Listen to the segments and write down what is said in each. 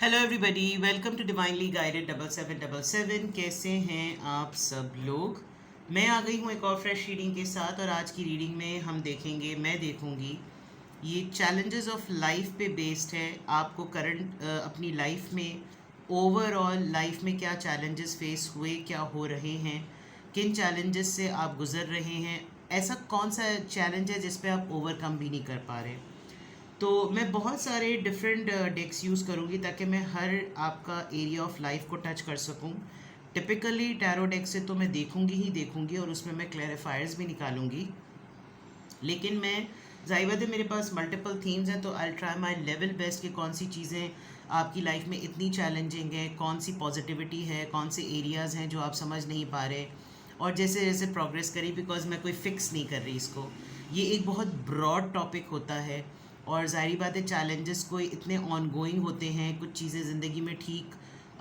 Hello everybody, welcome to divinely guided 7777। कैसे हैं आप सब लोग। मैं आ गई हूँ एक और फ्रेश रीडिंग के साथ, और आज की रीडिंग में हम देखेंगे, मैं देखूँगी, ये चैलेंजेस ऑफ लाइफ पे बेस्ड है। आपको करंट अपनी लाइफ में, ओवरऑल लाइफ में क्या चैलेंजेस फेस हुए, क्या हो रहे हैं, किन चैलेंजेस से आप गुजर रहे हैं, ऐसा कौन सा चैलेंज है जिस पे आप ओवरकम भी नहीं कर पा रहे। तो मैं बहुत सारे डिफरेंट डेक्स यूज़ करूँगी ताकि मैं हर आपका एरिया ऑफ लाइफ को टच कर सकूँ। टिपिकली टैरो डेक से तो मैं देखूँगी ही देखूँगी, और उसमें मैं क्लैरिफायर्स भी निकालूंगी। लेकिन मैं, जाहिर बात है, मेरे पास मल्टीपल थीम्स हैं, तो I try my level best कि कौन सी चीज़ें आपकी लाइफ में इतनी चैलेंजिंग हैं, कौन सी पॉजिटिविटी है, कौन से एरियाज़ हैं जो आप समझ नहीं पा रहे, और जैसे जैसे प्रोग्रेस करी, बिकॉज मैं कोई फ़िक्स नहीं कर रही इसको। ये एक बहुत ब्रॉड टॉपिक होता है, और ज़ाहिर बात है चैलेंजेस कोई इतने ऑन गोइंग होते हैं, कुछ चीज़ें ज़िंदगी में ठीक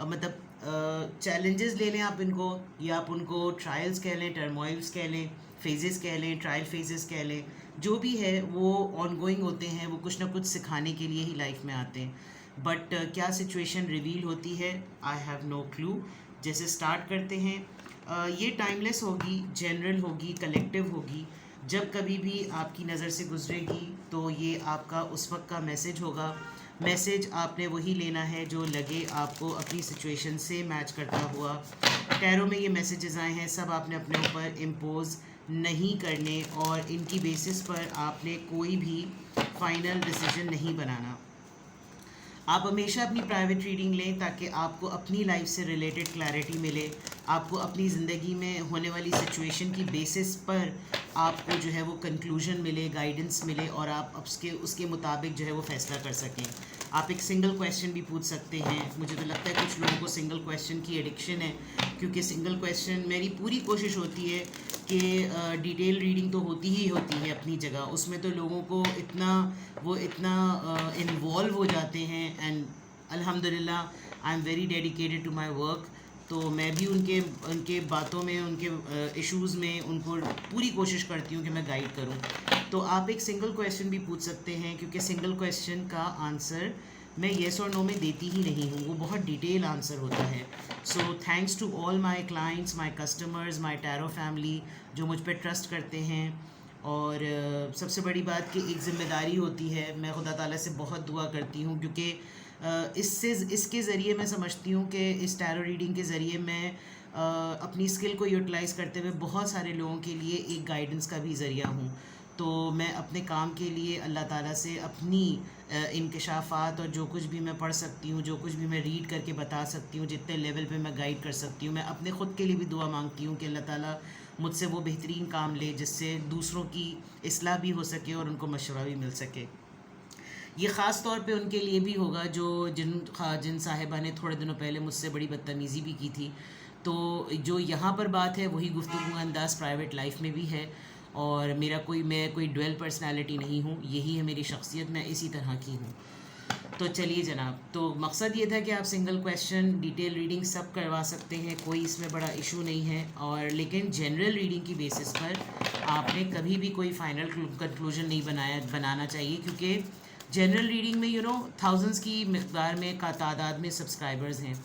मतलब चैलेंजेस ले लें आप इनको, या आप उनको ट्रायल्स कह लें, टर्मोइल्स कह लें, फेजेस कह लें, ट्रायल फेजेस कह लें, जो भी है वो ऑन गोइंग होते हैं, वो कुछ ना कुछ सिखाने के लिए ही लाइफ में आते हैं। बट क्या सिचुएशन रिवील होती है, आई हैव नो क्लू। जैसे स्टार्ट करते हैं, ये टाइमलेस होगी, जनरल होगी, कलेक्टिव होगी। जब कभी भी आपकी नज़र से गुजरेगी तो ये आपका उस वक्त का मैसेज होगा। मैसेज आपने वही लेना है जो लगे आपको अपनी सिचुएशन से मैच करता हुआ। टैरो में ये मैसेजेस आए हैं, सब आपने अपने ऊपर इम्पोज नहीं करने, और इनकी बेसिस पर आपने कोई भी फाइनल डिसीजन नहीं बनाना। आप हमेशा अपनी प्राइवेट रीडिंग लें ताकि आपको अपनी लाइफ से रिलेटेड क्लैरिटी मिले, आपको अपनी ज़िंदगी में होने वाली सिचुएशन की बेसिस पर आपको जो है वो कंक्लूजन मिले, गाइडेंस मिले, और आप उसके उसके मुताबिक जो है वो फ़ैसला कर सकें। आप एक सिंगल क्वेश्चन भी पूछ सकते हैं। मुझे तो लगता है कुछ लोगों को सिंगल क्वेश्चन की एडिक्शन है, क्योंकि सिंगल क्वेश्चन, मेरी पूरी कोशिश होती है कि डिटेल रीडिंग तो होती ही होती है अपनी जगह, उसमें तो लोगों को इतना इन्वॉल्व हो जाते हैं। एंड अल्हम्दुलिल्लाह I am very dedicated to my work, तो मैं भी उनके उनके बातों में, उनके इश्यूज़ में उनको पूरी कोशिश करती हूँ कि मैं गाइड करूँ। तो आप एक सिंगल क्वेश्चन भी पूछ सकते हैं, क्योंकि सिंगल क्वेश्चन का आंसर मैं येस और नो में देती ही नहीं हूँ, वो बहुत डिटेल आंसर होता है। So thanks to all my clients, my customers, my tarot family, जो मुझ पर ट्रस्ट करते हैं। और सबसे बड़ी बात कि एक ज़िम्मेदारी होती है, मैं खुदा ताला से बहुत दुआ करती हूँ, क्योंकि इसके ज़रिए मैं समझती हूँ कि इस टैरो रीडिंग के ज़रिए मैं अपनी स्किल को यूटिलाइज़ करते हुए बहुत सारे लोगों के लिए एक गाइडेंस का भी ज़रिया हूँ। तो मैं अपने काम के लिए अल्लाह ताला से अपनी इंकशाफात, और जो कुछ भी मैं पढ़ सकती हूँ, जो कुछ भी मैं रीड करके बता सकती हूँ, जितने लेवल पे मैं गाइड कर सकती हूँ, मैं अपने ख़ुद के लिए भी दुआ मांगती हूँ कि अल्लाह ताला मुझसे वो बेहतरीन काम ले जिससे दूसरों की इस्लाह भी हो सके और उनको मशवरा भी मिल सके। ये ख़ास तौर पे उनके लिए भी होगा जो जिन साहिबा ने थोड़े दिनों पहले मुझसे बड़ी बदतमीज़ी भी की थी। तो जो यहाँ पर बात है वही गुफ्तगू अंदाज़ प्राइवेट लाइफ में भी है, और मैं कोई डुअल पर्सनालिटी नहीं हूँ, यही है मेरी शख्सियत, मैं इसी तरह की हूँ। तो चलिए जनाब, तो मकसद ये था कि आप सिंगल क्वेश्चन, डिटेल रीडिंग सब करवा सकते हैं, कोई इसमें बड़ा इशू नहीं है। और लेकिन जनरल रीडिंग की बेसिस पर आपने कभी भी कोई फाइनल कंक्लूजन नहीं बनाना चाहिए, क्योंकि जनरल रीडिंग में थाउजेंड्स की मकदार में का तादाद में सब्सक्राइबर्स हैं।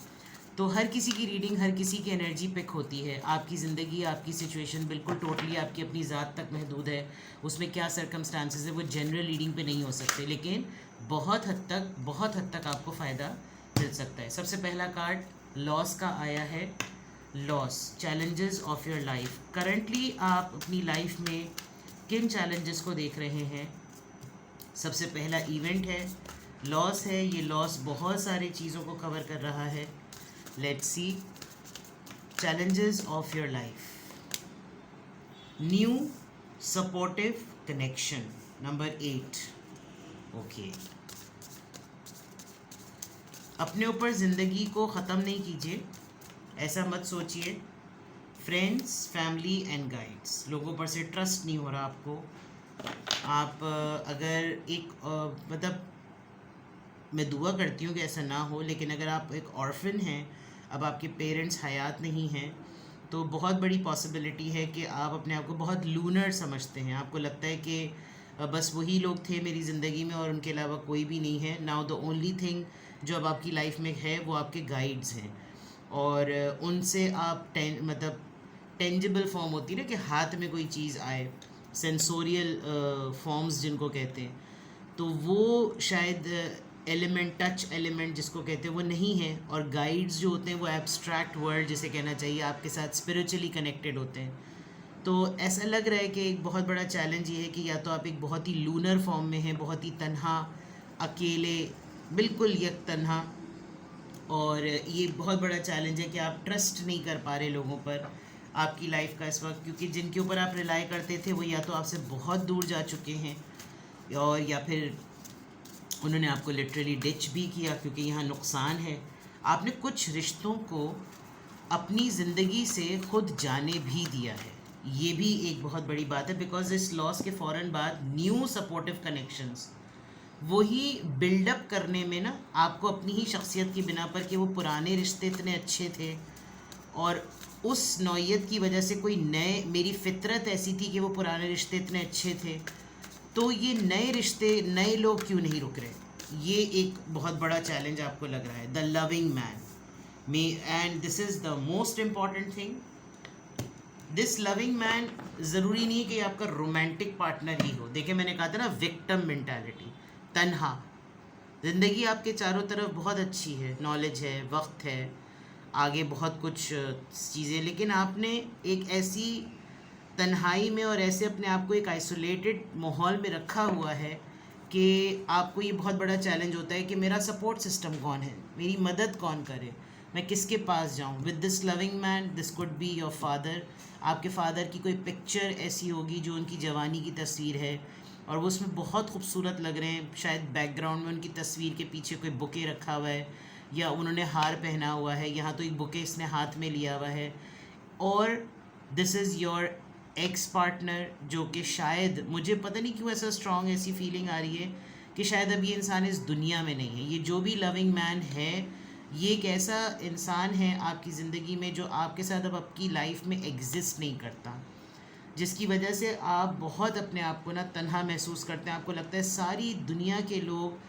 तो हर किसी की रीडिंग हर किसी की एनर्जी पिक होती है। आपकी ज़िंदगी, आपकी सिचुएशन बिल्कुल टोटली आपकी अपनी ज़ात तक महदूद है, उसमें क्या सर्कमस्टांसेस है वो जनरल रीडिंग पे नहीं हो सकते, लेकिन बहुत हद तक आपको फ़ायदा मिल सकता है। सबसे पहला कार्ड लॉस का आया है। Loss, challenges of your life. Currently आप अपनी लाइफ में किन चैलेंजेस को देख रहे हैं। सबसे पहला इवेंट है, लॉस है। ये लॉस बहुत सारी चीज़ों को कवर कर रहा है। Let's see challenges of your life. New supportive connection. Number 8. Okay. अपने ऊपर ज़िंदगी को ख़त्म नहीं कीजिए, ऐसा मत सोचिए। फ्रेंड्स, फैमिली एंड गाइड्स, लोगों पर से ट्रस्ट नहीं हो रहा आपको। आप अगर एक मतलब, मैं दुआ करती हूँ कि ऐसा ना हो, लेकिन अगर आप एक ऑर्फन हैं, अब आपके पेरेंट्स हयात नहीं हैं, तो बहुत बड़ी पॉसिबिलिटी है कि आप अपने आप को बहुत लूनर समझते हैं। आपको लगता है कि बस वही लोग थे मेरी ज़िंदगी में और उनके अलावा कोई भी नहीं है। नाउ द ओनली थिंग जो अब आपकी लाइफ में है वो आपके गाइड्स हैं, और उनसे आप मतलब टेंजिबल फॉर्म होती है ना कि हाथ में कोई चीज़ आए, सेंसोरियल फॉर्म्स जिनको कहते हैं, तो वो शायद एलिमेंट, टच एलिमेंट जिसको कहते हैं वो नहीं है। और गाइड्स जो होते हैं वो एब्स्ट्रैक्ट वर्ल्ड जिसे कहना चाहिए, आपके साथ स्पिरिचुअली कनेक्टेड होते हैं। तो ऐसा लग रहा है कि एक बहुत बड़ा चैलेंज ये है कि या तो आप एक बहुत ही लूनर फॉर्म में हैं, बहुत ही तन्हा, अकेले, बिल्कुल एक तन्हा, और ये बहुत बड़ा चैलेंज है कि आप ट्रस्ट नहीं कर पा रहे लोगों पर आपकी लाइफ का इस वक्त, क्योंकि जिनके ऊपर आप रिलाई करते थे वो या तो आपसे बहुत दूर जा चुके हैं, और या फिर उन्होंने आपको लिटरली डिच भी किया, क्योंकि यहाँ नुकसान है। आपने कुछ रिश्तों को अपनी ज़िंदगी से खुद जाने भी दिया है, ये भी एक बहुत बड़ी बात है, बिकॉज इस लॉस के फ़ौरन बाद न्यू सपोर्टिव कनेक्शंस वही बिल्डअप करने में ना, आपको अपनी ही शख्सियत की बिना पर कि वो पुराने रिश्ते इतने अच्छे थे और उस नौइयत की वजह से कोई नए, मेरी फितरत ऐसी थी कि वो पुराने रिश्ते इतने अच्छे थे, तो ये नए रिश्ते, नए लोग क्यों नहीं रुक रहे, ये एक बहुत बड़ा चैलेंज आपको लग रहा है। The loving man may, and this is the most important thing, this loving man ज़रूरी नहीं है कि आपका रोमांटिक पार्टनर ही हो। देखिए मैंने कहा था ना, विक्टिम मेंटालिटी, तन्हा। ज़िंदगी आपके चारों तरफ बहुत अच्छी है, नॉलेज है, वक्त है, आगे बहुत कुछ चीज़ें, लेकिन आपने एक ऐसी तन्हाई में और ऐसे अपने आप को एक आइसोलेटेड माहौल में रखा हुआ है कि आपको ये बहुत बड़ा चैलेंज होता है कि मेरा सपोर्ट सिस्टम कौन है, मेरी मदद कौन करे, मैं किसके पास जाऊँ। With this loving man, this could be your father, आपके फादर की कोई पिक्चर ऐसी होगी जो उनकी जवानी की तस्वीर है और वो उसमें बहुत खूबसूरत लग रहे हैं, शायद बैकग्राउंड में उनकी तस्वीर के पीछे कोई बुके रखा हुआ है या उन्होंने हार पहना हुआ है, यहाँ तो एक बुके इसने हाथ में लिया हुआ है। और this is your ex partner, जो कि शायद, मुझे पता नहीं क्यों ऐसा स्ट्रॉन्ग ऐसी फीलिंग आ रही है कि शायद अब ये इंसान इस दुनिया में नहीं है। ये जो भी लविंग मैन है, ये एक ऐसा इंसान है आपकी ज़िंदगी में जो आपके साथ अब आपकी लाइफ में एग्जिस्ट नहीं करता, जिसकी वजह से आप बहुत अपने आप को ना तन्हा महसूस करते हैं। आपको लगता है सारी दुनिया के लोग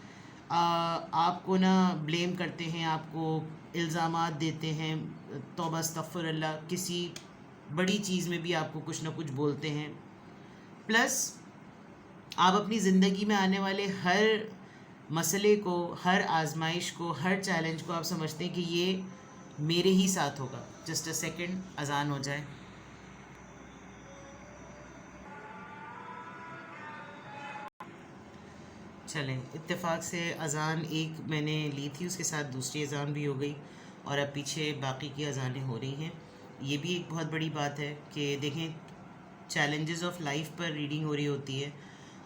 आपको ना ब्लेम करते हैं, आपको इल्ज़ामात देते हैं, तौबा अस्तग़फिरुल्लाह, किसी बड़ी चीज़ में भी आपको कुछ ना कुछ बोलते हैं। प्लस आप अपनी ज़िंदगी में आने वाले हर मसले को, हर आजमाइश को, हर चैलेंज को आप समझते हैं कि ये मेरे ही साथ होगा। जस्ट अ सेकेंड, अजान हो जाए। चलें, इत्तेफाक से अज़ान एक मैंने ली थी, उसके साथ दूसरी अज़ान भी हो गई और अब पीछे बाकी की अज़ानें हो रही हैं। ये भी एक बहुत बड़ी बात है कि देखें, चैलेंजेस ऑफ लाइफ पर रीडिंग हो रही होती है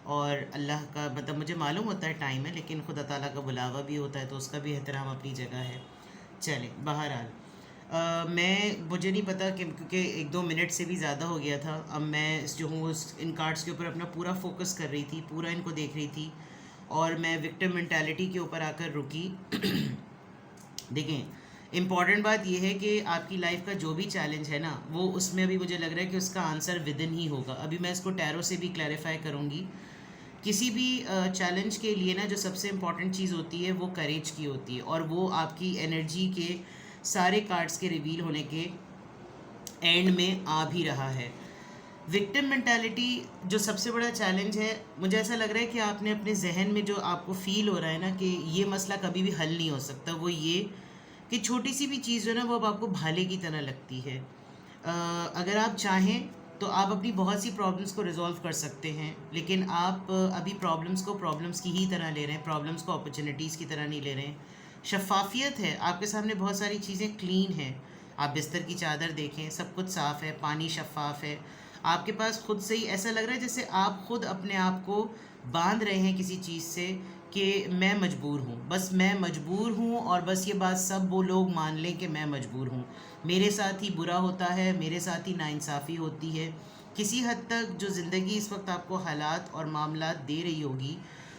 और अल्लाह का, मतलब मुझे मालूम होता है टाइम है, लेकिन खुदा ताला का बुलावा भी होता है, तो उसका भी एहतराम अपनी जगह है। चलें, बहरहाल मुझे नहीं पता कि क्योंकि 1-2 मिनट से भी ज़्यादा हो गया था, अब मैं जो हूँ इन कार्ड्स के ऊपर अपना पूरा फोकस कर रही थी, पूरा इनको देख रही थी और मैं विक्टिम मेंटालिटी के ऊपर आकर रुकी। देखें, इम्पॉर्टेंट बात यह है कि आपकी लाइफ का जो भी चैलेंज है ना, वो उसमें अभी मुझे लग रहा है कि उसका आंसर विद इन ही होगा। अभी मैं इसको टैरो से भी क्लैरिफाई करूँगी। किसी भी चैलेंज के लिए ना जो सबसे इम्पॉर्टेंट चीज़ होती है वो करेज की होती है, और वो आपकी एनर्जी के सारे कार्ड्स के रिवील होने के एंड में आ भी रहा है। विक्टिम मेंटालिटी जो सबसे बड़ा चैलेंज है, मुझे ऐसा लग रहा है कि आपने अपने जहन में जो आपको फील हो रहा है ना कि ये मसला कभी भी हल नहीं हो सकता, वो ये कि छोटी सी भी चीज़ जो है ना वो अब आपको भाले की तरह लगती है। अगर आप चाहें तो आप अपनी बहुत सी प्रॉब्लम्स को रिजॉल्व कर सकते हैं, लेकिन आप अभी प्रॉब्लम्स को प्रॉब्लम्स की ही तरह ले रहे हैं, प्रॉब्लम्स को अपॉर्चुनिटीज़ की तरह नहीं ले रहे हैं। शफाफियत है, आपके सामने बहुत सारी चीज़ें क्लीन हैं। आप बिस्तर की चादर देखें, सब कुछ साफ़ है, पानी शफाफ है, आपके पास खुद से ही ऐसा लग रहा है जैसे आप खुद अपने आप को बांध रहे हैं किसी चीज़ से कि मैं मजबूर हूँ, बस मैं मजबूर हूँ, और बस ये बात सब वो लोग मान लें कि मैं मजबूर हूँ, मेरे साथ ही बुरा होता है, मेरे साथ ही नाइंसाफ़ी होती है। किसी हद तक जो ज़िंदगी इस वक्त आपको हालात और मामलात दे रही होगी,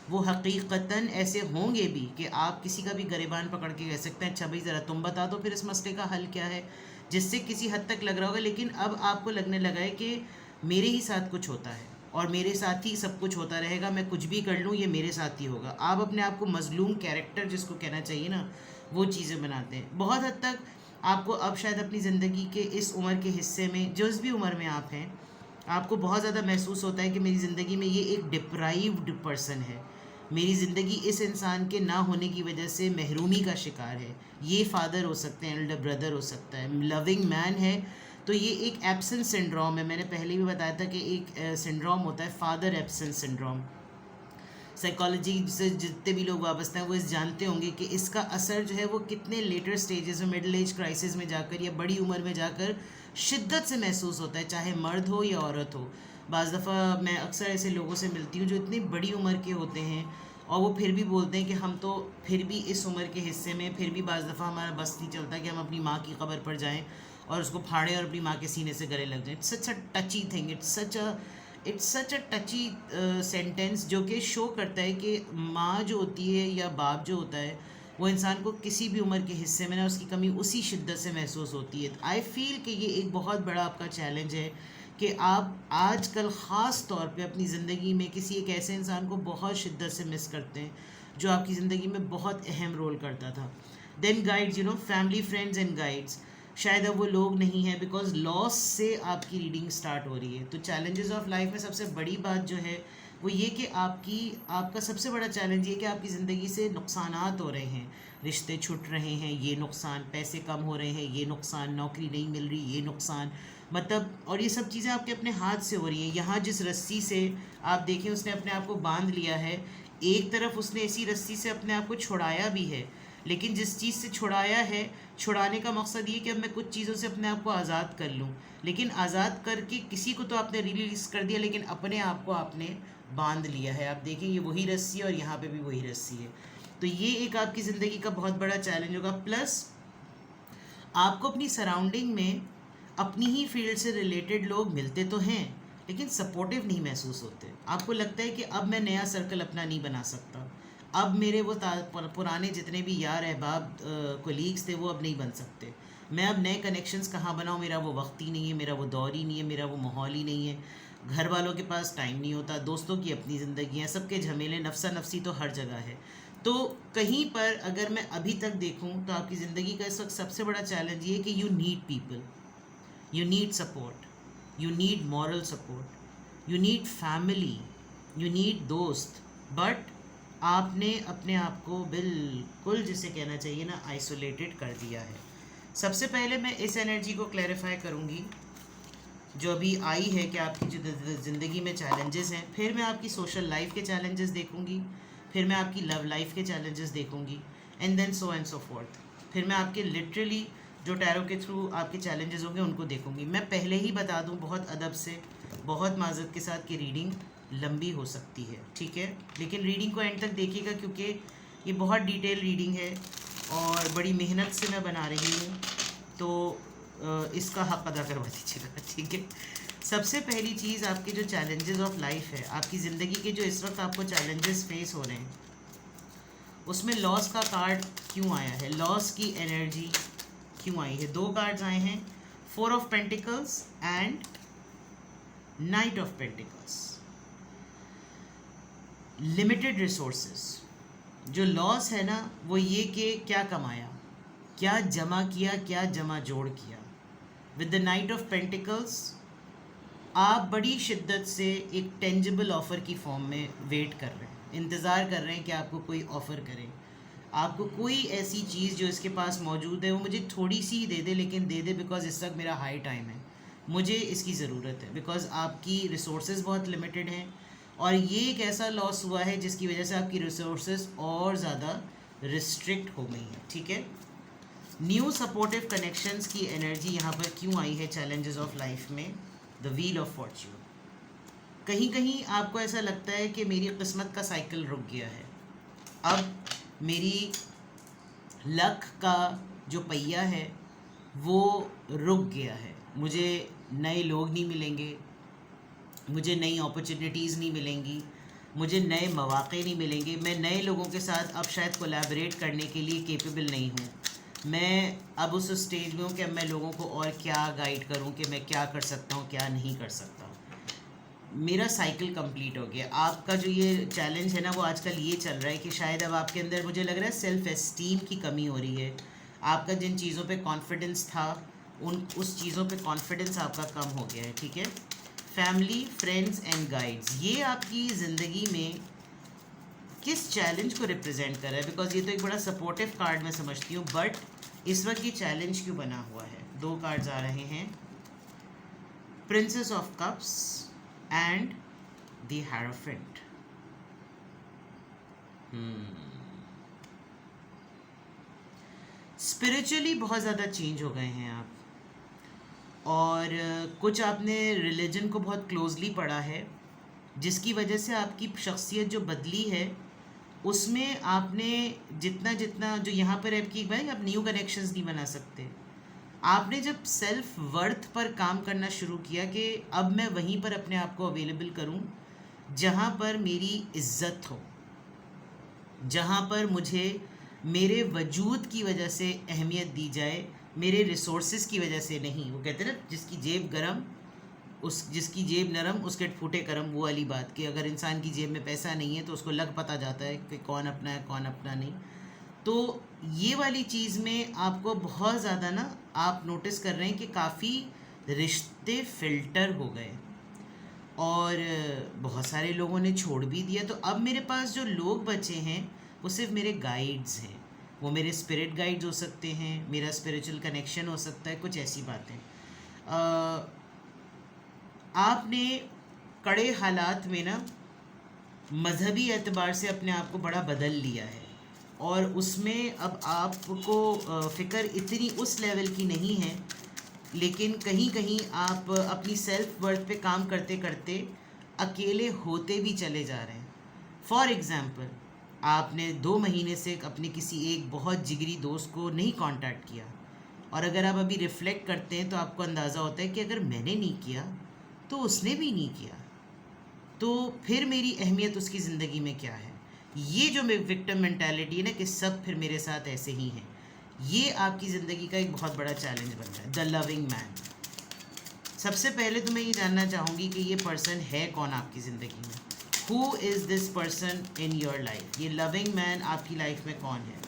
वो हकीकतन ऐसे होंगे भी कि आप किसी का भी गरेबान पकड़ के कह सकते हैं, अच्छा भाई ज़रा तुम बता दो फिर इस मसले का हल क्या है, जिससे किसी हद तक लग रहा होगा, लेकिन अब आपको लगने लगा है कि मेरे ही साथ कुछ होता है और मेरे साथ ही सब कुछ होता रहेगा, मैं कुछ भी कर लूँ ये मेरे साथ ही होगा। आप अपने आप को मजलूम कैरेक्टर जिसको कहना चाहिए ना, वो चीज़ें बनाते हैं। बहुत हद तक आपको अब शायद अपनी ज़िंदगी के इस उम्र के हिस्से में, जिस भी उम्र में आप हैं, आपको बहुत ज़्यादा महसूस होता है कि मेरी ज़िंदगी में ये एक डिप्राइव्ड पर्सन है, मेरी ज़िंदगी इस इंसान के ना होने की वजह से महरूमी का शिकार है। ये फादर हो सकते हैं, एल्डर ब्रदर हो सकता है, लविंग मैन है, तो ये एक एब्सेंस सिंड्रोम है। मैंने पहले भी बताया था कि एक सिंड्रोम होता है फादर एब्सेंस सिंड्रोम। साइकोलॉजी से जितने भी लोग वाबस्ते हैं वो इस जानते होंगे कि इसका असर जो है वो कितने लेटर स्टेजेस में, मिडिल एज क्राइसिस में जाकर या बड़ी उम्र में जाकर शिद्दत से महसूस होता है, चाहे मर्द हो या औरत हो। बाज़ दफ़ा मैं अक्सर ऐसे लोगों से मिलती हूँ जो इतनी बड़ी उम्र के होते हैं और वो फिर भी बोलते हैं कि हम तो फिर भी इस उम्र के हिस्से में फिर भी बाज़ दफ़ा हमारा बस नहीं चलता कि हम अपनी माँ की कब्र पर जाएं और उसको फाड़ें और अपनी माँ के सीने से गले लग जाएं। It's such a टची thing, it's such a टची sentence जो कि शो करता है कि माँ जो होती है या बाप जो होता है वो इंसान को किसी भी उम्र के हिस्से में ना उसकी कमी उसी शिद्दत से महसूस होती है। आई फील कि ये एक बहुत बड़ा आपका चैलेंज है कि आप आजकल ख़ास तौर पे अपनी ज़िंदगी में किसी एक ऐसे इंसान को बहुत शिद्दत से मिस करते हैं जो आपकी ज़िंदगी में बहुत अहम रोल करता था। Then guides, family, friends and guides, शायद अब वो लोग नहीं है बिकॉज लॉस से आपकी रीडिंग स्टार्ट हो रही है। तो चैलेंजेस ऑफ लाइफ में सबसे बड़ी बात जो है वो ये कि आपका सबसे बड़ा चैलेंज ये कि आपकी ज़िंदगी से नुकसानात हो रहे हैं, रिश्ते छूट रहे हैं, ये नुकसान, पैसे कम हो रहे हैं, ये नुकसान, नौकरी नहीं मिल रही, ये नुकसान, मतलब, और ये सब चीज़ें आपके अपने हाथ से हो रही हैं। यहाँ जिस रस्सी से आप देखें उसने अपने आप को बांध लिया है, एक तरफ उसने इसी रस्सी से अपने आप को छुड़ाया भी है, लेकिन जिस चीज़ से छुड़ाया है, छुड़ाने का मकसद ये कि अब मैं कुछ चीज़ों से अपने आप को आज़ाद कर लूँ, लेकिन आज़ाद करके किसी को तो आपने रिलीज़ कर दिया, लेकिन अपने आप को आपने बांध लिया है। आप देखें ये वही रस्सी है और यहाँ पे भी वही रस्सी है। तो ये एक आपकी ज़िंदगी का बहुत बड़ा चैलेंज होगा। प्लस आपको अपनी सराउंडिंग में अपनी ही फील्ड से रिलेटेड लोग मिलते तो हैं लेकिन सपोर्टिव नहीं महसूस होते। आपको लगता है कि अब मैं नया सर्कल अपना नहीं बना सकता, अब मेरे वो पुराने जितने भी यार अहबाब कोलीग्स थे वो अब नहीं बन सकते, मैं अब नए कनेक्शंस कहाँ बनाऊँ, मेरा वो वक्त ही नहीं है, मेरा वो दौर ही नहीं है, मेरा वो माहौल ही नहीं है, घर वालों के पास टाइम नहीं होता, दोस्तों की अपनी ज़िंदगी है, सबके झमेले, नफसा नफसी तो हर जगह है। तो कहीं पर अगर मैं अभी तक देखूं तो आपकी ज़िंदगी का इस वक्त सबसे बड़ा चैलेंज ये है कि you need people, you need support, you need moral support, you need family, you need दोस्त, बट आपने अपने आप को बिल्कुल, जिसे कहना चाहिए ना, आइसोलेटेड कर दिया है। सबसे पहले मैं इस एनर्जी को क्लैरिफाई करूँगी जो अभी आई है कि आपकी जो ज़िंदगी में चैलेंजेस हैं, फिर मैं आपकी सोशल लाइफ के चैलेंजेस देखूँगी, फिर मैं आपकी लव लाइफ के चैलेंजेस देखूँगी, and then so and so forth, फिर मैं आपके लिटरली जो टैरो के थ्रू आपके चैलेंजेस होंगे उनको देखूँगी। मैं पहले ही बता दूँ बहुत अदब से, बहुत माजरत के साथ कि रीडिंग लंबी हो सकती है, ठीक है, लेकिन रीडिंग को एंड तक देखिएगा क्योंकि ये बहुत डिटेल रीडिंग है और बड़ी मेहनत से मैं बना रही हूँ, तो इसका हक़ अदा करवा दीजिएगा, ठीक है। सबसे पहली चीज़, आपके जो चैलेंजेस ऑफ लाइफ है, आपकी ज़िंदगी के जो इस वक्त आपको चैलेंजेस फेस हो रहे हैं, उसमें लॉस का कार्ड क्यों आया है, लॉस की एनर्जी क्यों आई है। दो कार्ड्स आए हैं, 4 of pentacles and night of pentacles. Limited resources, जो लॉस है ना वो ये कि क्या कमाया, क्या जमा किया, क्या जमा जोड़ किया। With the night of pentacles आप बड़ी शिद्दत से एक टेंजिबल ऑफ़र की फॉर्म में वेट कर रहे हैं, इंतज़ार कर रहे हैं कि आपको कोई ऑफ़र करे, आपको कोई ऐसी चीज़ जो इसके पास मौजूद है वो मुझे थोड़ी सी ही दे दे, लेकिन दे दे बिकॉज इस वक्त मेरा हाई टाइम है, मुझे इसकी ज़रूरत है, बिकॉज आपकी रिसोर्सेज बहुत लिमिटेड हैं और ये एक ऐसा लॉस हुआ है जिसकी वजह से आपकी रिसोर्सेज और ज़्यादा रिस्ट्रिक्ट हो गई हैं, ठीक है। न्यू सपोर्टिव कनेक्शंस की एनर्जी यहाँ पर क्यों आई है चैलेंजेस ऑफ लाइफ में, द व्हील ऑफ फॉर्च्यून। कहीं कहीं आपको ऐसा लगता है कि मेरी किस्मत का साइकिल रुक गया है, अब मेरी लक का जो पहिया है वो रुक गया है, मुझे नए लोग नहीं मिलेंगे, मुझे नई अपॉर्चुनिटीज़ नहीं मिलेंगी, मुझे नए मौक़े नहीं मिलेंगे, मैं नए लोगों के साथ अब शायद कोलैबोरेट करने के लिए केपेबल नहीं हूँ, मैं अब उस स्टेज में हूँ कि अब मैं लोगों को और क्या गाइड करूँ कि मैं क्या कर सकता हूँ, क्या नहीं कर सकता। मेरा साइकिल कंप्लीट हो गया। आपका जो ये चैलेंज है ना वो आजकल ये चल रहा है कि शायद अब आपके अंदर मुझे लग रहा है सेल्फ एस्टीम की कमी हो रही है। आपका जिन चीज़ों पे कॉन्फिडेंस था उस चीज़ों पे कॉन्फिडेंस आपका कम हो गया है, ठीक है। फैमिली, फ्रेंड्स एंड गाइड्स, ये आपकी ज़िंदगी में किस चैलेंज को रिप्रेजेंट कर रहा है? बिकॉज ये तो एक बड़ा सपोर्टिव कार्ड मैं समझती हूँ, बट इस वक्त ये चैलेंज क्यों बना हुआ है? 2 कार्ड्स आ रहे हैं, princess of cups and the hierophant. Spiritually बहुत ज़्यादा चेंज हो गए हैं आप, और कुछ आपने रिलीजन को बहुत क्लोजली पढ़ा है, जिसकी वजह से आपकी शख्सियत जो बदली है उसमें आपने जितना जितना जो यहाँ पर आपकी भाई आप न्यू कनेक्शंस नहीं बना सकते। आपने जब सेल्फ वर्थ पर काम करना शुरू किया कि अब मैं वहीं पर अपने आप को अवेलेबल करूं जहाँ पर मेरी इज्जत हो, जहाँ पर मुझे मेरे वजूद की वजह से अहमियत दी जाए, मेरे रिसोर्सेज की वजह से नहीं। वो कहते हैं ना, जिसकी जेब गरम जिसकी जेब नरम उसके फूटे करम, वो वाली बात कि अगर इंसान की जेब में पैसा नहीं है तो उसको लग पता जाता है कि कौन अपना है कौन अपना नहीं। तो ये वाली चीज़ में आपको बहुत ज़्यादा ना आप नोटिस कर रहे हैं कि काफ़ी रिश्ते फिल्टर हो गए और बहुत सारे लोगों ने छोड़ भी दिया। तो अब मेरे पास जो लोग बचे हैं वो सिर्फ मेरे गाइड्स हैं। वो मेरे स्पिरिट गाइड्स हो सकते हैं, मेरा स्पिरिचुअल कनेक्शन हो सकता है, कुछ ऐसी बातें। आपने कड़े हालात में ना मजहबी एतबार से अपने आप को बड़ा बदल लिया है, और उसमें अब आपको फ़िक्र इतनी उस लेवल की नहीं है, लेकिन कहीं कहीं आप अपनी सेल्फ वर्थ पे काम करते करते अकेले होते भी चले जा रहे हैं। फॉर एग्ज़ाम्पल, आपने 2 महीने से अपने किसी एक बहुत जिगरी दोस्त को नहीं कांटेक्ट किया, और अगर आप अभी रिफ़्लेक्ट करते हैं तो आपको अंदाज़ा होता है कि अगर मैंने नहीं किया तो उसने भी नहीं किया, तो फिर मेरी अहमियत उसकी ज़िंदगी में क्या है? ये जो विक्टिम मेंटालिटी है ना कि सब फिर मेरे साथ ऐसे ही हैं, ये आपकी ज़िंदगी का एक बहुत बड़ा चैलेंज बन रहा है। The loving man. सबसे पहले तो मैं ये जानना चाहूँगी कि ये पर्सन है कौन आपकी ज़िंदगी में? Who is this person in your life? ये लविंग मैन आपकी लाइफ में कौन है?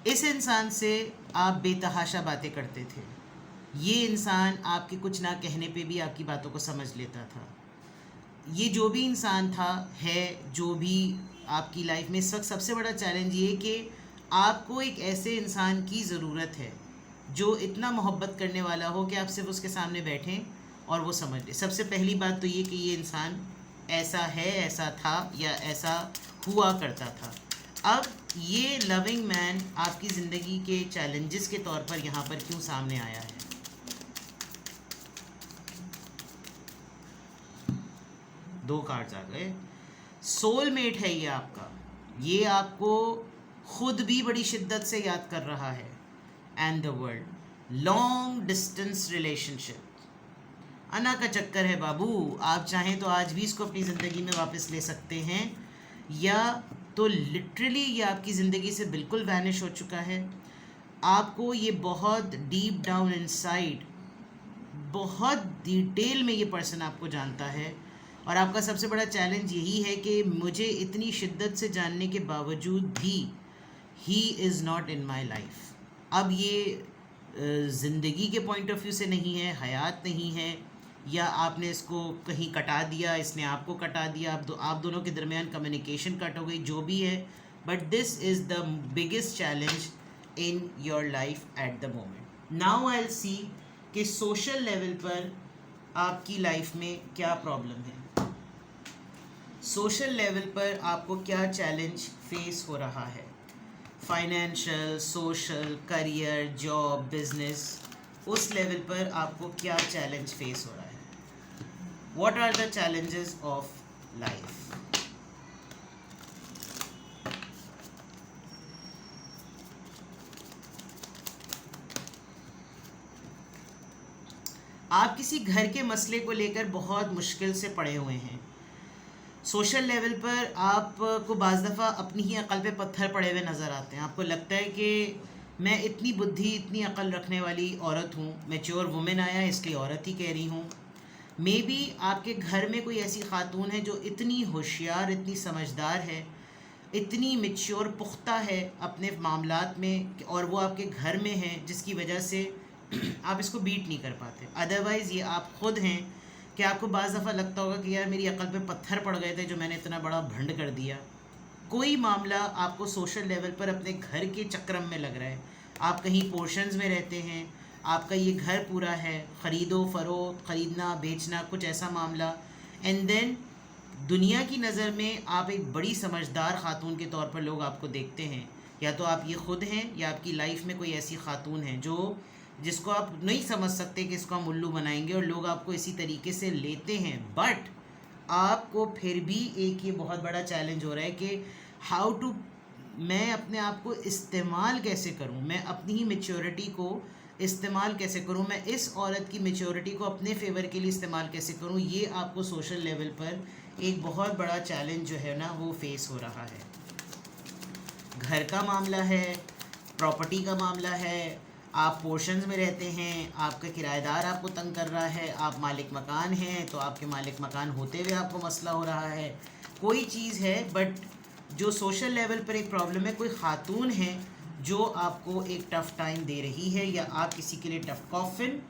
इस इंसान से आप बेतहाशा बातें करते थे। ये इंसान आपके कुछ ना कहने पे भी आपकी बातों को समझ लेता था। ये जो भी इंसान था है, जो भी आपकी लाइफ में इस वक्त सबसे बड़ा चैलेंज ये है कि आपको एक ऐसे इंसान की ज़रूरत है जो इतना मोहब्बत करने वाला हो कि आप सिर्फ उसके सामने बैठें और वो समझ ले। सबसे पहली बात तो ये कि ये इंसान ऐसा है, ऐसा था या ऐसा हुआ करता था। अब ये लविंग मैन आपकी ज़िंदगी के चैलेंजेस के तौर पर यहाँ पर क्यों सामने आया है? 2 कार्ड्स आ गए। सोलमेट है ये आपका। ये आपको खुद भी बड़ी शिद्दत से याद कर रहा है। And the world, long distance relationship. अना का चक्कर है बाबू। आप चाहें तो आज भी इसको अपनी ज़िंदगी में वापस ले सकते हैं, या तो लिटरली ये आपकी ज़िंदगी से बिल्कुल वैनिश हो चुका है। आपको ये बहुत डीप डाउन इनसाइड, बहुत डिटेल में ये पर्सन आपको जानता है, और आपका सबसे बड़ा चैलेंज यही है कि मुझे इतनी शिद्दत से जानने के बावजूद भी he is not in my life. अब ये ज़िंदगी के पॉइंट ऑफ व्यू से नहीं है, हयात नहीं है, या आपने इसको कहीं कटा दिया, इसने आपको कटा दिया, आप दोनों के दरमियान कम्युनिकेशन कट हो गई, जो भी है, but this is the biggest challenge in your life at the moment. Now I will see कि सोशल लेवल पर आपकी लाइफ में क्या प्रॉब्लम है, सोशल लेवल पर आपको क्या चैलेंज फेस हो रहा है, financial, social, career, job, business, उस लेवल पर आपको क्या चैलेंज फेस हो रहा है। What are the challenges of life? आप किसी घर के मसले को लेकर बहुत मुश्किल से पड़े हुए हैं। सोशल लेवल पर आपको बाज़ दफ़ा अपनी ही अक़ल पे पत्थर पड़े हुए नज़र आते हैं। आपको लगता है कि मैं इतनी बुद्धि, इतनी अक़ल रखने वाली औरत हूँ, मैच्योर वुमेन आया इसलिए औरत ही कह रही हूँ, मे बी आपके घर में कोई ऐसी खातून है जो इतनी होशियार, इतनी समझदार है, इतनी मैच्योर, पुख्ता है अपने मामलात में, और वो आपके घर में है, जिसकी वजह से आप इसको बीट नहीं कर पाते। अदरवाइज़ ये आप खुद हैं कि आपको बाज़ दफ़ा लगता होगा कि यार मेरी अकल पे पत्थर पड़ गए थे जो मैंने इतना बड़ा भंड कर दिया। कोई मामला आपको सोशल लेवल पर अपने घर के चक्रम में लग रहा है, आप कहीं पोर्शंस में रहते हैं, आपका ये घर पूरा है, ख़रीदो फरोख्त, ख़रीदना बेचना, कुछ ऐसा मामला, एंड देन दुनिया की नज़र में आप एक बड़ी समझदार खातून के तौर पर लोग आपको देखते हैं। या तो आप ये ख़ुद हैं या आपकी लाइफ में कोई ऐसी खातून है जिसको आप नहीं समझ सकते कि इसको हम उल्लू बनाएंगे, और लोग आपको इसी तरीके से लेते हैं। बट आपको फिर भी एक ये बहुत बड़ा चैलेंज हो रहा है कि हाउ टू, मैं अपने आप को इस्तेमाल कैसे करूं, मैं अपनी ही मैच्योरिटी को इस्तेमाल कैसे करूं, मैं इस औरत की मैच्योरिटी को अपने फेवर के लिए इस्तेमाल कैसे करूं, ये आपको सोशल लेवल पर एक बहुत बड़ा चैलेंज जो है ना वो फेस हो रहा है। घर का मामला है, प्रॉपर्टी का मामला है, आप पोर्शंस में रहते हैं, आपका किराएदार आपको तंग कर रहा है, आप मालिक मकान हैं तो आपके मालिक मकान होते हुए आपको मसला हो रहा है, कोई चीज़ है। बट जो सोशल लेवल पर एक प्रॉब्लम है, कोई खातून है जो आपको एक टफ़ टाइम दे रही है, या आप किसी के लिए टफ़, कॉफिन,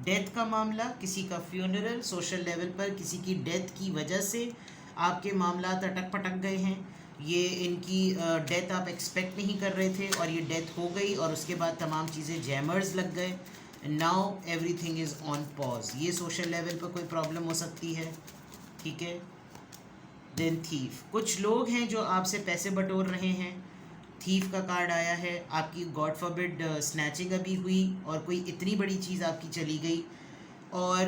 डेथ का मामला, किसी का फ्यूनरल, सोशल लेवल पर किसी की डेथ की वजह से आपके मामला अटक पटक गए हैं, ये इनकी डेथ आप एक्सपेक्ट नहीं कर रहे थे और ये डेथ हो गई, और उसके बाद तमाम चीज़ें जैमर्स लग गए, now everything is on pause. ये सोशल लेवल पर कोई प्रॉब्लम हो सकती है, ठीक है। देन थीफ, कुछ लोग हैं जो आपसे पैसे बटोर रहे हैं, थीफ का कार्ड आया है, आपकी गॉड फॉरबिड स्नैचिंग अभी हुई और कोई इतनी बड़ी चीज़ आपकी चली गई, और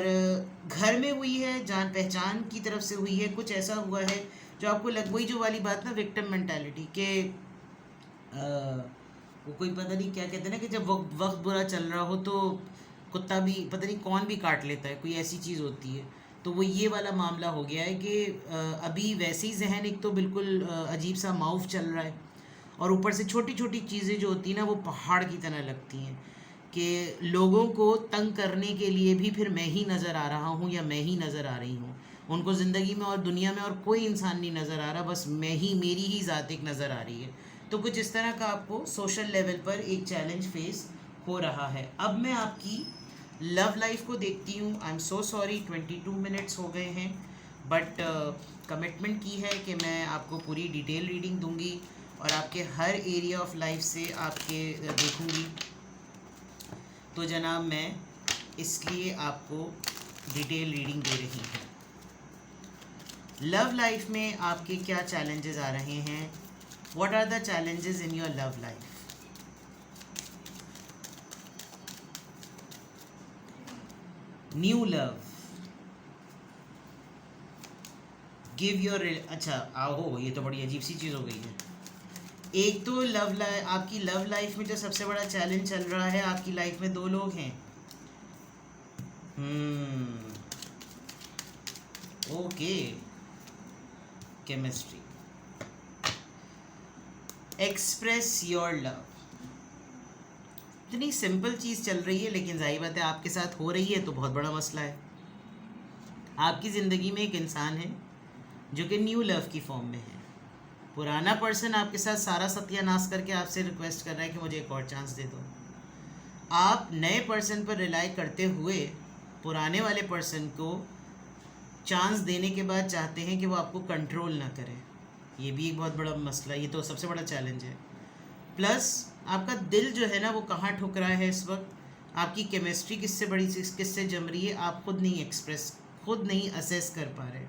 घर में हुई है, जान पहचान की तरफ से हुई है, कुछ ऐसा हुआ है जो आपको वही जो वाली बात ना, विक्टिम मेंटालिटी के वो कोई पता नहीं क्या कहते हैं ना कि जब वक्त बुरा चल रहा हो तो कुत्ता भी पता नहीं कौन भी काट लेता है, कोई ऐसी चीज़ होती है। तो वो ये वाला मामला हो गया है कि अभी वैसे ही जहन एक तो बिल्कुल अजीब सा माउफ चल रहा है, और ऊपर से छोटी छोटी चीज़ें जो होती हैं ना वो पहाड़ की तरह लगती हैं कि लोगों को तंग करने के लिए भी फिर मैं ही नज़र आ रहा हूँ या मैं ही नज़र आ रही हूँ, उनको ज़िंदगी में और दुनिया में और कोई इंसान नहीं नज़र आ रहा, बस मैं ही, मेरी ही ज़ात एक नज़र आ रही है। तो कुछ इस तरह का आपको सोशल लेवल पर एक चैलेंज फेस हो रहा है। अब मैं आपकी लव लाइफ को देखती हूँ। I am so sorry 22 minutes हो गए हैं, बट कमिटमेंट की है कि मैं आपको पूरी डिटेल रीडिंग दूंगी और आपके हर एरिया ऑफ लाइफ से आपके देखूंगी। तो जनाब मैं इसलिए आपको डिटेल रीडिंग दे रही हूँ। लव लाइफ में आपके क्या चैलेंजेस आ रहे हैं, what are the challenges in your love life. New love, give your, अच्छा आओ, ये तो बड़ी अजीब सी चीज़ हो गई है। एक तो आपकी लव लाइफ में जो सबसे बड़ा चैलेंज चल रहा है, आपकी लाइफ में दो लोग हैं। Okay, chemistry, express your love, इतनी सिंपल चीज़ चल रही है, लेकिन जाहिर बात है आपके साथ हो रही है तो बहुत बड़ा मसला है। आपकी ज़िंदगी में एक इंसान है जो कि न्यू लव की फॉर्म में है। पुराना पर्सन आपके साथ सारा सत्यानाश करके आपसे रिक्वेस्ट कर रहा है कि मुझे एक और चांस दे दो। आप नए पर्सन पर रिलाई करते हुए पुराने वाले पर्सन को चांस देने के बाद चाहते हैं कि वो आपको कंट्रोल ना करे। ये भी एक बहुत बड़ा मसला, ये तो सबसे बड़ा चैलेंज है। प्लस आपका दिल जो है ना वो कहाँ ठुक रहा है इस वक्त, आपकी केमिस्ट्री किससे बड़ी चीज़ किससे जम रही है, आप खुद नहीं असेस कर पा रहे।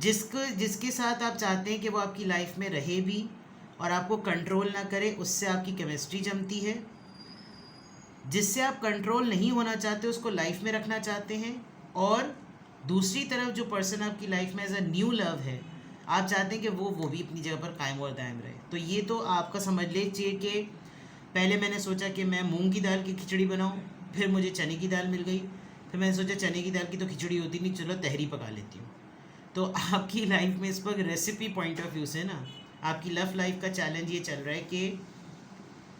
जिसके साथ आप चाहते हैं कि वो आपकी लाइफ में रहे भी और आपको कंट्रोल ना करे, उससे आपकी केमिस्ट्री जमती है। जिससे आप कंट्रोल नहीं होना चाहते उसको लाइफ में रखना चाहते हैं, और दूसरी तरफ जो पर्सन आपकी लाइफ में एज अ न्यू लव है, आप चाहते हैं कि वो भी अपनी जगह पर कायम और दायम रहे। तो ये तो आपका समझ लीजिए कि पहले मैंने सोचा कि मैं मूंग की दाल की खिचड़ी बनाऊं, फिर मुझे चने की दाल मिल गई, फिर मैंने सोचा चने की दाल की तो खिचड़ी होती नहीं, चलो तहरी पका लेती हूँ। तो आपकी लाइफ में इस वक्त रेसिपी पॉइंट ऑफ व्यू से ना आपकी लव लाइफ का चैलेंज ये चल रहा है कि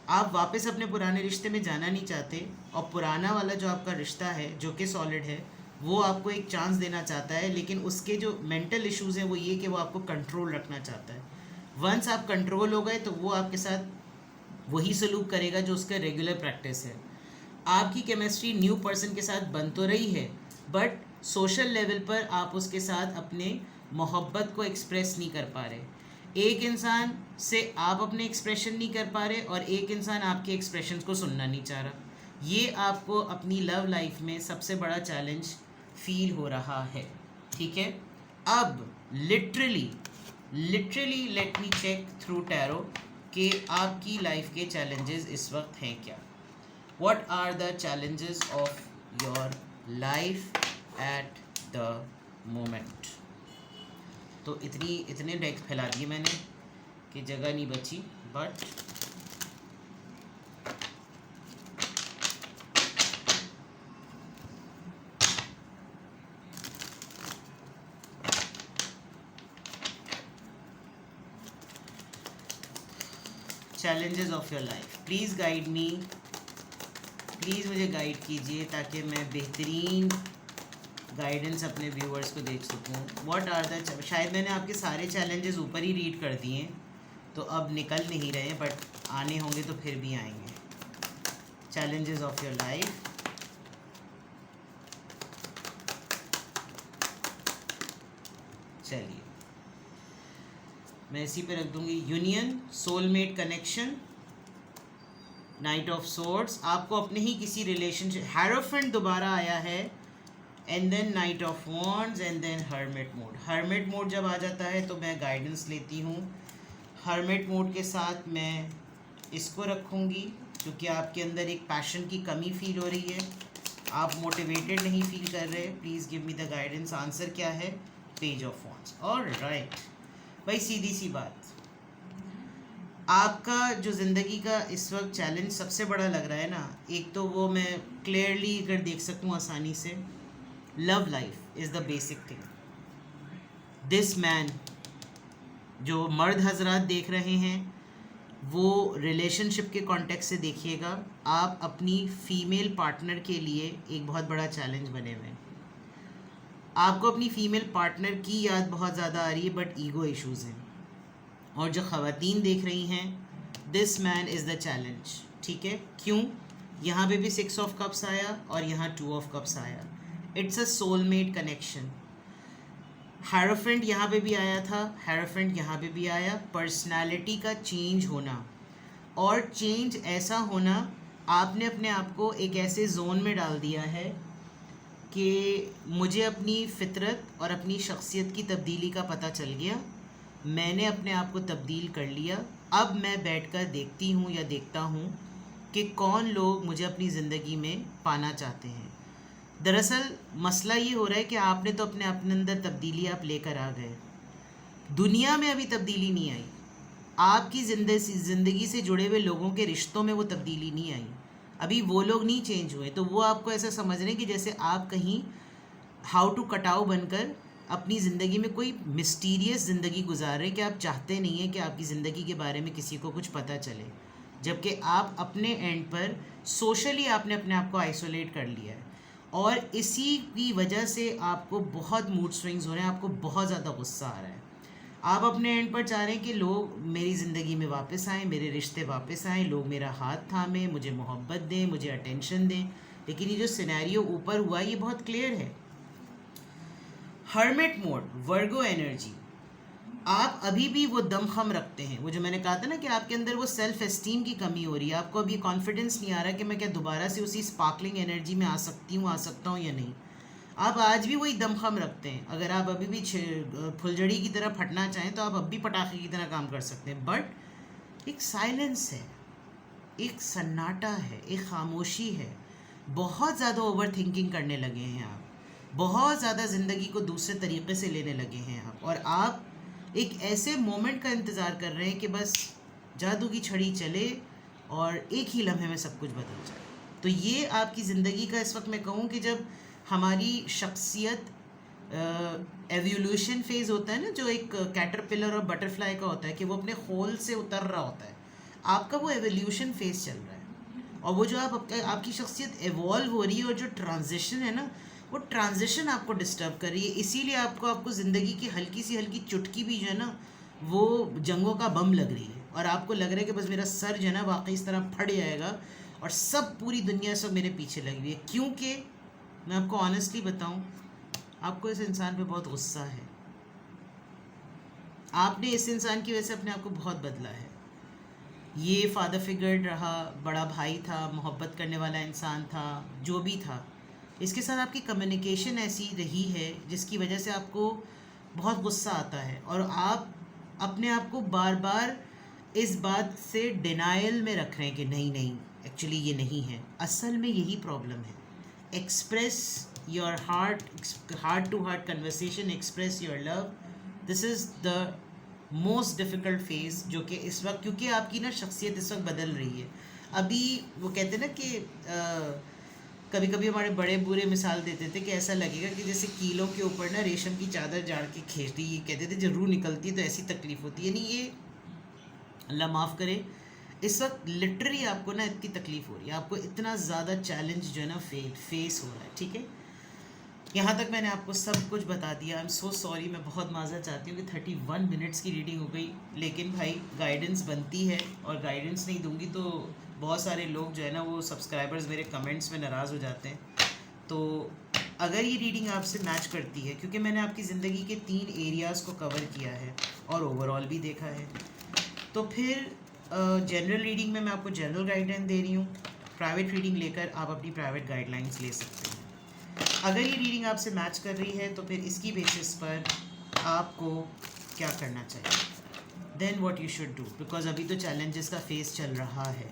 आप वापस अपने पुराने रिश्ते में जाना नहीं चाहते, और पुराना वाला जो आपका रिश्ता है जो कि सॉलिड है वो आपको एक चांस देना चाहता है, लेकिन उसके जो मेंटल इश्यूज़ हैं वो ये कि वो आपको कंट्रोल रखना चाहता है। वंस आप कंट्रोल हो गए तो वो आपके साथ वही सलूक करेगा जो उसका रेगुलर प्रैक्टिस है। आपकी केमिस्ट्री न्यू पर्सन के साथ बन तो रही है, बट सोशल लेवल पर आप उसके साथ अपने मोहब्बत को एक्सप्रेस नहीं कर पा रहे। एक इंसान से आप अपने एक्सप्रेशन नहीं कर पा रहे और एक इंसान आपके एक्सप्रेशन को सुनना नहीं चाह रहा। ये आपको अपनी लव लाइफ में सबसे बड़ा चैलेंज फील हो रहा है, ठीक है। अब literally let me check through tarot कि आपकी लाइफ के चैलेंजेस इस वक्त हैं क्या। What are the challenges of your life at the moment? तो इतने डेक्स फैला दिए मैंने कि जगह नहीं बची, but challenges of your life, please guide me, please मुझे गाइड कीजिए ताकि मैं बेहतरीन गाइडेंस अपने व्यूअर्स को देख सकूं। व्हाट आर द, शायद मैंने आपके सारे चैलेंजेस ऊपर ही रीड कर दिए तो अब निकल नहीं रहे, बट आने होंगे तो फिर भी आएंगे। चैलेंजेस ऑफ योर लाइफ, चलिए मैं इसी पे रख दूंगी। Union, soulmate connection, knight of swords, आपको अपने ही किसी रिलेशनशिप, हैरोफेंट दोबारा आया है, and then knight of wands, and then hermit mode. Hermit mode जब आ जाता है तो मैं गाइडेंस लेती हूँ। हर्मिट मोड के साथ मैं इसको रखूँगी क्योंकि आपके अंदर एक पैशन की कमी फील हो रही है, आप मोटिवेटेड नहीं फील कर रहे। Please give me the guidance. Answer क्या है? Page of wands. ऑलराइट भाई, सीधी सी बात, आपका जो ज़िंदगी का इस वक्त चैलेंज सबसे बड़ा लग रहा है ना, एक तो वो मैं क्लियरली अगर देख सकूँ आसानी से, love life is the basic thing. This man, जो मर्द हजरात देख रहे हैं वो रिलेशनशिप के कॉन्टेक्स्ट से देखिएगा, आप अपनी फीमेल पार्टनर के लिए एक बहुत बड़ा चैलेंज बने हुए हैं। आपको अपनी फ़ीमेल पार्टनर की याद बहुत ज़्यादा आ रही है, बट ईगो इश्यूज़ हैं। और जो ख़वातीन देख रही हैं, this man is the challenge, ठीक है। क्यों? यहाँ पे भी 6 ऑफ कप्स आया और यहाँ 2 ऑफ कप्स आया। It's a soulmate connection. Hierophant यहाँ पे भी आया था, हैरोफेंट यहाँ पे भी आया। पर्सनालिटी का चेंज होना, और चेंज ऐसा होना, आपने अपने आप को एक ऐसे जोन में डाल दिया है कि मुझे अपनी फ़ितरत और अपनी शख्सियत की तब्दीली का पता चल गया, मैंने अपने आप को तब्दील कर लिया। अब मैं बैठकर देखती हूँ या देखता हूँ कि कौन लोग मुझे अपनी ज़िंदगी में पाना चाहते हैं। दरअसल मसला ये हो रहा है कि आपने तो अपने अंदर तब्दीली आप लेकर आ गए, दुनिया में अभी तब्दीली नहीं आई। आपकी ज़िंदगी से जुड़े हुए लोगों के रिश्तों में वो तब्दीली नहीं आई, अभी वो लोग नहीं चेंज हुए। तो वो आपको ऐसा समझ रहे हैं कि जैसे आप कहीं हाउ टू कटाओ बनकर अपनी ज़िंदगी में कोई मिस्टीरियस ज़िंदगी गुजार रहे हैं कि आप चाहते नहीं हैं कि आपकी ज़िंदगी के बारे में किसी को कुछ पता चले, जबकि आप अपने एंड पर सोशली आपने अपने आप को आइसोलेट कर लिया है। और इसी की वजह से आपको बहुत मूड स्विंग्स हो रहे हैं, आपको बहुत ज़्यादा गुस्सा आ रहा है। आप अपने एंड पर चाह रहे हैं कि लोग मेरी ज़िंदगी में वापस आएँ, मेरे रिश्ते वापस आएँ, लोग मेरा हाथ थामें, मुझे मोहब्बत दें, मुझे अटेंशन दें। लेकिन ये जो सिनेरियो ऊपर हुआ ये बहुत क्लियर है। हर्मिट मोड, वर्गो एनर्जी, आप अभी भी वो दमखम रखते हैं। वो जो मैंने कहा था ना कि आपके अंदर वो सेल्फ एस्टीम की कमी हो रही है, आपको अभी कॉन्फिडेंस नहीं आ रहा कि मैं क्या दोबारा से उसी स्पार्कलिंग एनर्जी में आ सकता हूँ या नहीं। आप आज भी वही दमखम रखते हैं। अगर आप अभी भी फुलझड़ी की तरह फटना चाहें तो आप अब भी पटाखे की तरह काम कर सकते हैं, बट एक साइलेंस है, एक सन्नाटा है, एक खामोशी है। बहुत ज़्यादा ओवर थिंकिंग करने लगे हैं आप, बहुत ज़्यादा ज़िंदगी को दूसरे तरीके से लेने लगे हैं आप, और आप एक ऐसे मोमेंट का इंतज़ार कर रहे हैं कि बस जादू की छड़ी चले और एक ही लम्हे में सब कुछ बदल जाए। तो ये आपकी ज़िंदगी का इस वक्त मैं कहूँ कि जब हमारी शख्सियत एवोल्यूशन फेज़ होता है ना, जो एक कैटरपिलर और बटरफ्लाई का होता है कि वो अपने होल से उतर रहा होता है, आपका वो एवोल्यूशन फेज़ चल रहा है। और वो जो आपकी शख्सियत एवॉल्व हो रही है और जो ट्रांजिशन है ना, वो ट्रांजिशन आपको डिस्टर्ब कर रही है, इसीलिए आपको ज़िंदगी की हल्की सी हल्की चुटकी भी जो है ना वो जंगों का बम लग रही है, और आपको लग रहा है कि बस मेरा सर जो है ना वाकई इस तरह फट जाएगा और सब पूरी दुनिया सब मेरे पीछे लगी हुई है। क्योंकि मैं आपको ऑनेस्टली बताऊं, आपको इस इंसान पे बहुत गुस्सा है। आपने इस इंसान की वजह से अपने आप को बहुत बदला है। ये फादर फिगर रहा, बड़ा भाई था, मोहब्बत करने वाला इंसान था, जो भी था, इसके साथ आपकी कम्युनिकेशन ऐसी रही है जिसकी वजह से आपको बहुत गुस्सा आता है, और आप अपने आप को बार बार इस बात से डिनायल में रख रहे हैं कि नहीं नहीं एक्चुअली ये नहीं है। असल में यही प्रॉब्लम है। Express your heart to heart conversation, express your love, this is the most difficult phase जो कि इस वक्त, क्योंकि आपकी ना शख्सियत इस वक्त बदल रही है। अभी वो कहते हैं ना कि कभी कभी हमारे बड़े बूढ़े मिसाल देते थे कि ऐसा लगेगा कि जैसे कीलों के ऊपर ना रेशम की चादर जाड़ के खींचती, ये कहते थे जब रूह निकलती है तो ऐसी तकलीफ़ होती है। यानी ये अल्लाह माफ़ करे, इस वक्त लिटरली आपको ना इतनी तकलीफ़ हो रही है, आपको इतना ज़्यादा चैलेंज जो है ना फेस हो रहा है। ठीक है, यहाँ तक मैंने आपको सब कुछ बता दिया। आई एम सो सॉरी, मैं बहुत माज़ा चाहती हूँ कि 31 मिनट्स की रीडिंग हो गई, लेकिन भाई गाइडेंस बनती है, और गाइडेंस नहीं दूंगी तो बहुत सारे लोग जो है ना वो सब्सक्राइबर्स मेरे कमेंट्स में नाराज़ हो जाते हैं। तो अगर ये रीडिंग आपसे मैच करती है, क्योंकि मैंने आपकी ज़िंदगी के 3 एरियाज़ को कवर किया है और ओवरऑल भी देखा है, तो फिर जनरल रीडिंग में मैं आपको जनरल गाइडलाइन दे रही हूँ। प्राइवेट रीडिंग लेकर आप अपनी प्राइवेट गाइडलाइंस ले सकते हैं। अगर ये रीडिंग आपसे मैच कर रही है तो फिर इसकी बेसिस पर आपको क्या करना चाहिए, then what you should do, because अभी तो चैलेंजेस का फेस चल रहा है।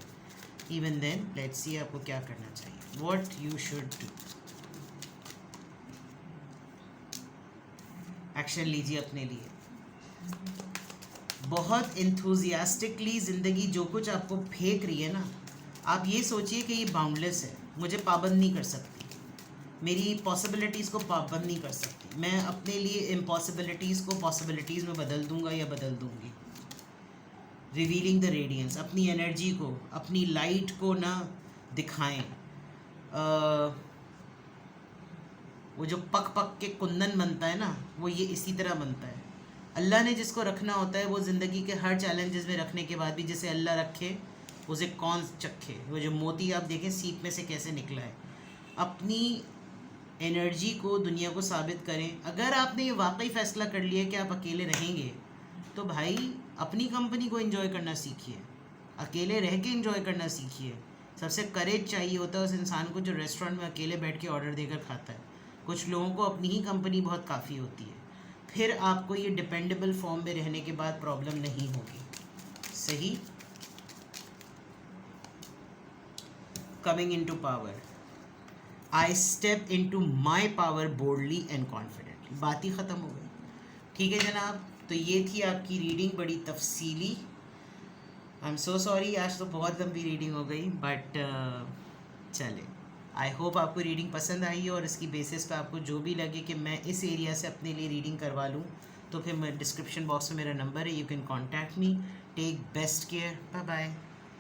इवन देन लेट्स सी आपको क्या करना चाहिए, what you should do. Action लीजिए अपने लिए। बहुत इंथुजियास्टिकली ज़िंदगी जो कुछ आपको फेंक रही है ना, आप ये सोचिए कि ये बाउंडलेस है, मुझे पाबंद नहीं कर सकती, मेरी पॉसिबिलिटीज़ को पाबंद नहीं कर सकती। मैं अपने लिए इम्पॉसिबिलिटीज़ को पॉसिबिलिटीज़ में बदल दूंगा या बदल दूंगी। रिवीलिंग द रेडियंस, अपनी एनर्जी को, अपनी लाइट को ना दिखाएं। वो जो पक पक के कुंदन बनता है ना, वो ये इसी तरह बनता है। अल्लाह ने जिसको रखना होता है वो ज़िंदगी के हर चैलेंजेस में रखने के बाद भी जिसे अल्लाह रखे उसे कौन चखे। वो जो मोती आप देखें सीप में से कैसे निकला है। अपनी एनर्जी को दुनिया को साबित करें। अगर आपने ये वाकई फ़ैसला कर लिया कि आप अकेले रहेंगे तो भाई अपनी कंपनी को एंजॉय करना सीखिए, अकेले रह के एंजॉय करना सीखिए। सबसे करेज चाहिए होता है उस इंसान को जो रेस्टोरेंट में अकेले बैठ के ऑर्डर देकर खाता है। कुछ लोगों को अपनी ही कंपनी बहुत काफ़ी होती है, फिर आपको ये डिपेंडेबल फॉर्म में रहने के बाद प्रॉब्लम नहीं होगी। सही। Coming into power, I step into my power boldly and confidently. बात ही ख़त्म हो गई। ठीक है जनाब, तो ये थी आपकी रीडिंग, बड़ी तफसीली। आई एम सो सॉरी, आज तो बहुत लंबी रीडिंग हो गई, बट चले, आई होप आपको रीडिंग पसंद आई और इसकी बेसिस पे आपको जो भी लगे कि मैं इस एरिया से अपने लिए रीडिंग करवा लूँ, तो फिर मैं डिस्क्रिप्शन बॉक्स में मेरा नंबर है, you can contact me. Take best care, bye bye.